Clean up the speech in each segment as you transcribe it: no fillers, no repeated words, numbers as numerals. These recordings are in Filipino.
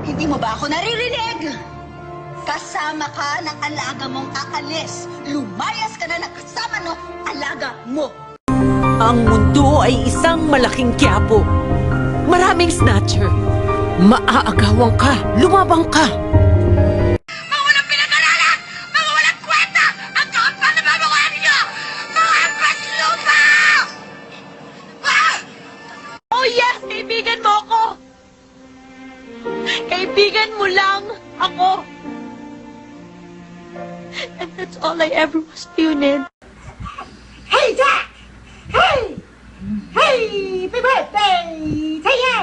Hindi mo ba ako naririnig? Kasama ka ng alaga mong aalis. Lumayas ka na kasama ng alaga mo. Ang mundo ay isang malaking quiapo. Maraming snatcher. Maaagawan ka, lumabang ka. Mga walang pinag-aralan! Mga walang kwenta! Ang kakapal na babakuhan ninyo! Mga paslupa! Ah! Oh yes, kaibigan mo ako! Kaibigan mo lang ako! And that's all I ever was to you, Ned. Hey, Jack! Hey! Happy birthday to you!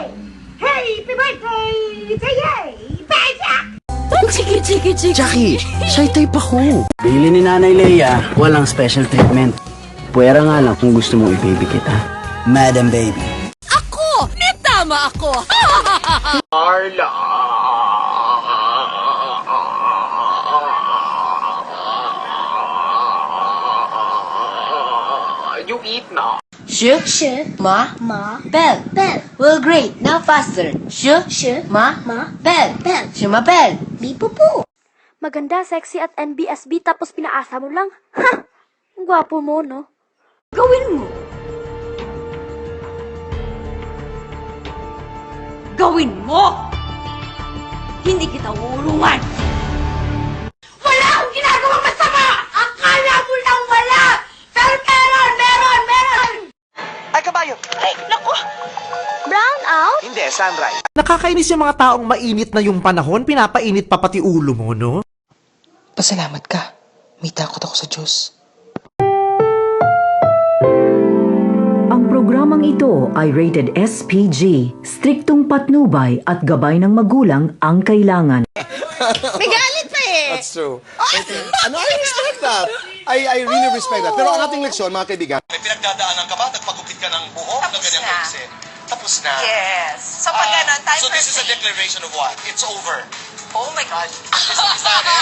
Happy birthday to you! Bye, Jack! Sige. Jackie, shy type ako. Bili ni Nanay Leia, walang special treatment. Puwera nga lang kung gusto mong i-baby kita. Madam Baby. Ako! Tama ako! Carla! You eat now. Sh, ma, bell, well, great, now faster. Sh, ma, bell, shumabel. Bipupu. Maganda, sexy at NBSB tapos pinaasa mo lang. Ha! Ang gwapo mo, no? Gawin mo! Gawin mo! Hindi kita uulungan! Wala akong ginagawang masama! Akala mo lang wala! Pero meron! Ay, kabayo! Ay, naku! Brown out? Hindi, sunrise. Nakakainis yung mga taong mainit na yung panahon, pinapainit pa pati ulo mo, no? Pasalamat ka. May takot ako sa Diyos. Ang programang ito ay rated SPG. Striktong patnubay at gabay ng magulang ang kailangan. May galit pa eh! That's true. Ano, I respect that. I really respect that. Pero ang ating leksyon, mga kaibigan, May pinagdadaanan ka ba? Nagpagupit ka ng buhok na ganyan kasi? Tapos na. Yes. So pag ganon, time So for this is a sing. declaration of what? It's over. Oh my God. Is that it?